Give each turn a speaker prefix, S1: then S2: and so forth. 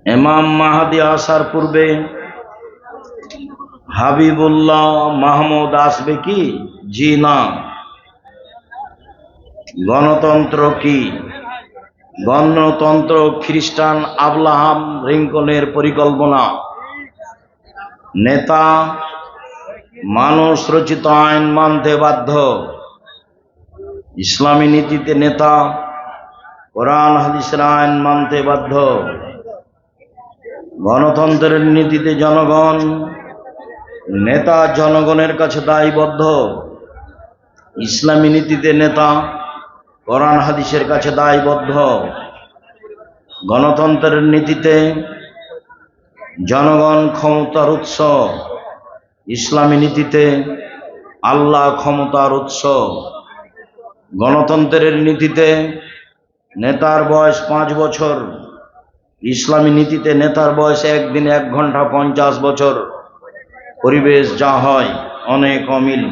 S1: ইমাম মাহদী আসার পূর্বে হাবিবুল্লাহ মাহমুদ আসবে কি? জি না। গণতন্ত্র কি? গণতন্ত্র খ্রিস্টান আব্রাহাম লিঙ্কনের পরিকল্পনা। নেতা মানুষ রচিত আইন মানতে বাধ্য। ইসলামী নীতিতে নেতা কোরআন হাদিসের আইন মানতে বাধ্য। গণতন্ত্রের নীতিতে জনগণ, নেতা জনগণের কাছে দায়বদ্ধ। ইসলামী নীতিতে নেতা কোরআন হাদিসের কাছে দায়বদ্ধ। গণতন্ত্রের নীতিতে জনগণ ক্ষমতার উৎস। ইসলামী নীতিতে আল্লাহ ক্ষমতার উৎস। গণতন্ত্রের নীতিতে নেতার বয়স 5 বছর। ইসলামী নীতিতে নেতার বয়স 1 দিন 1 ঘন্টা 50 বছর। পরিবেশ যা হয় অনেক অমিল।